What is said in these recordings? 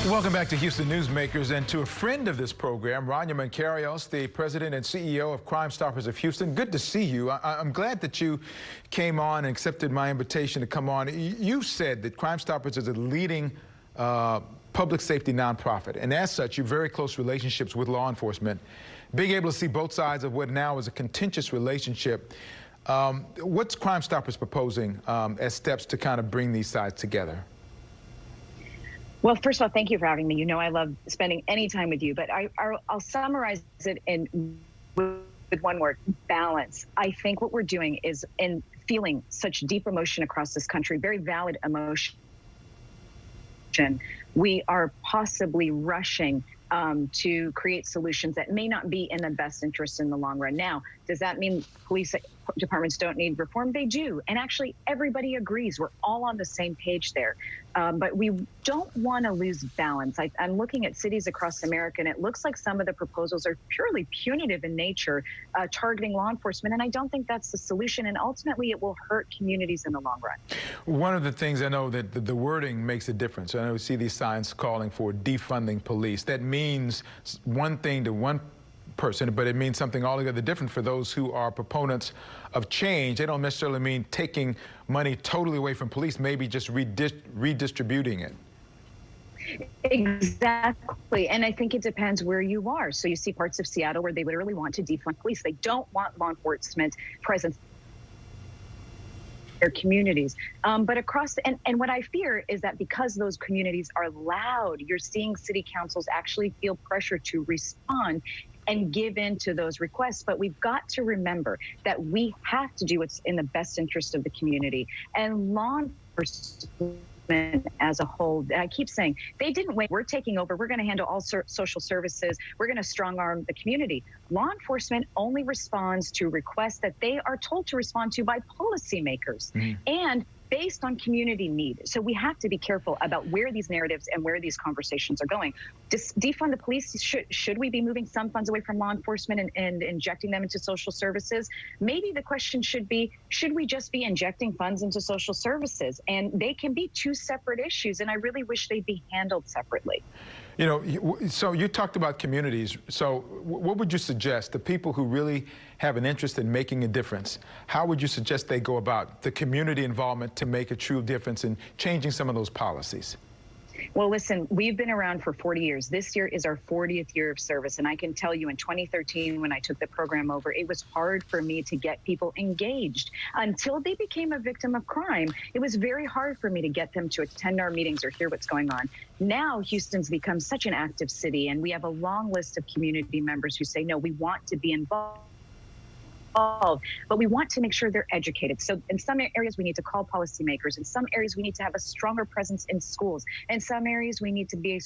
Welcome back to Houston Newsmakers and to a friend of this program, Rania Mankarious, the president and CEO of Crime Stoppers of Houston. Good to see you. I'm glad that you came on and accepted my invitation to come on. You said that Crime Stoppers is a leading public safety nonprofit, and as such, you have very close relationships with law enforcement. Being able to see both sides of what now is a contentious relationship, what's Crime Stoppers proposing as steps to kind of bring these sides together? Well, first of all, thank you for having me. You know I love spending any time with you, but I'll summarize it with one word: balance. I think what we're doing is in feeling such deep emotion across this country, very valid emotion. We are possibly rushing to create solutions that may not be in the best interest in the long run. Now, does that mean police departments don't need reform? They do. And actually, everybody agrees. We're all on the same page there. But we don't want to lose balance. I'm looking at cities across America, and it looks like some of the proposals are purely punitive in nature, targeting law enforcement. And I don't think that's the solution. And ultimately, it will hurt communities in the long run. One of the things I know that the wording makes a difference. I know we see these signs calling for defunding police. That means one thing to one person, but it means something altogether different for those who are proponents of change. They don't necessarily mean taking money totally away from police, maybe just redistributing it. Exactly. And I think it depends where you are. So you see parts of Seattle where they literally want to defund police. They don't want law enforcement presence in their communities. But across, and what I fear is that because those communities are loud, you're seeing city councils actually feel pressure to respond and give in to those requests. But we've got to remember that we have to do what's in the best interest of the community. And law enforcement as a whole, I keep saying, they didn't wait. We're taking over. We're going to handle all social services. We're going to strong arm the community. Law enforcement only responds to requests that they are told to respond to by policymakers. And based on community need. So we have to be careful about where these narratives and where these conversations are going. Defund the police, should we be moving some funds away from law enforcement and injecting them into social services? Maybe the question should be, should we just be injecting funds into social services? And they can be two separate issues, and I really wish they'd be handled separately. You know, so you talked about communities. So what would you suggest to people who really have an interest in making a difference? How would you suggest they go about the community involvement to make a true difference in changing some of those policies? Well, listen, we've been around for 40 years. This year is our 40th year of service. And I can tell you in 2013, when I took the program over, it was hard for me to get people engaged. Until they became a victim of crime, it was very hard for me to get them to attend our meetings or hear what's going on. Now, Houston's become such an active city, and we have a long list of community members who say, no, we want to be involved. But we want to make sure they're educated. So in some areas, we need to call policymakers. In some areas, we need to have a stronger presence in schools. In some areas, we need to be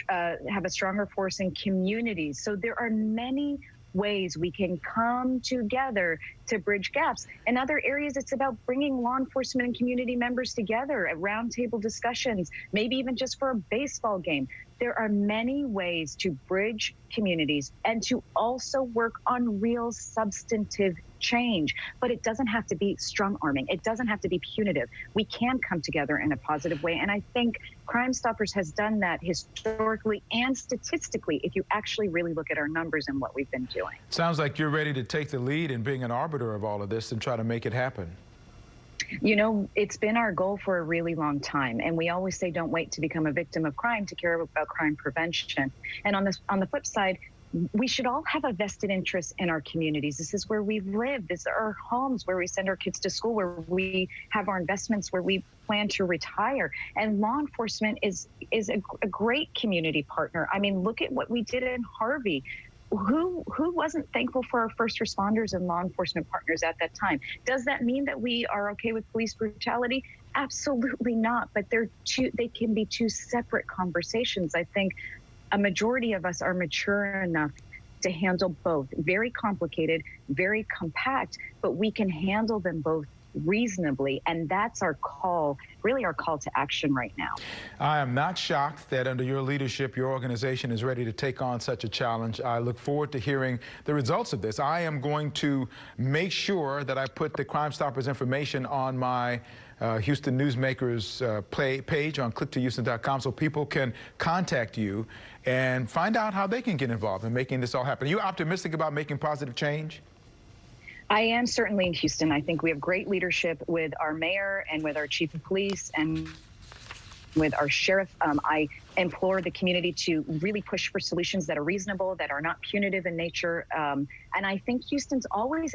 have a stronger force in communities. So there are many ways we can come together to bridge gaps. In other areas, it's about bringing law enforcement and community members together at roundtable discussions, maybe even just for a baseball game. There are many ways to bridge communities and to also work on real substantive change. But it doesn't have to be strong arming. It doesn't have to be punitive. We can come together in a positive way. And I think Crime Stoppers has done that historically and statistically, if you actually really look at our numbers and what we've been doing. Sounds like you're ready to take the lead in being an arbiter of all of this and try to make it happen. You know, it's been our goal for a really long time. And we always say, don't wait to become a victim of crime to care about crime prevention. And on the flip side, we should all have a vested interest in our communities. This is where we live. This are our homes, where we send our kids to school, where we have our investments, where we plan to retire. And law enforcement is a great community partner. I mean, look at what we did in Harvey. Who wasn't thankful for our first responders and law enforcement partners at that time? Does that mean that we are okay with police brutality? Absolutely not. But they can be two separate conversations. I think a majority of us are mature enough to handle both. Very complicated, very compact, but we can handle them both reasonably. And that's our call, really our call to action right now. I am not shocked that under your leadership, your organization is ready to take on such a challenge. I look forward to hearing the results of this. I am going to make sure that I put the Crime Stoppers information on my Houston Newsmakers page on click2houston.com so people can contact you and find out how they can get involved in making this all happen. Are you optimistic about making positive change? I am certainly in Houston. I think we have great leadership with our mayor and with our chief of police and with our sheriff. I implore the community to really push for solutions that are reasonable, that are not punitive in nature. And I think Houston's always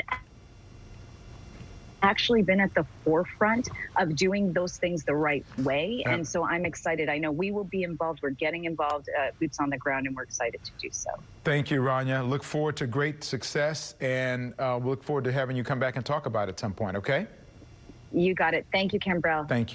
actually been at the forefront of doing those things the right way. And so I'm excited. I know we will be involved. We're getting involved, boots on the ground, and we're excited to do so. Thank you, Rania. Look forward to great success, and we'll look forward to having you come back and talk about it at some point, okay? You got it. Thank you, Kimbrell. Thank you.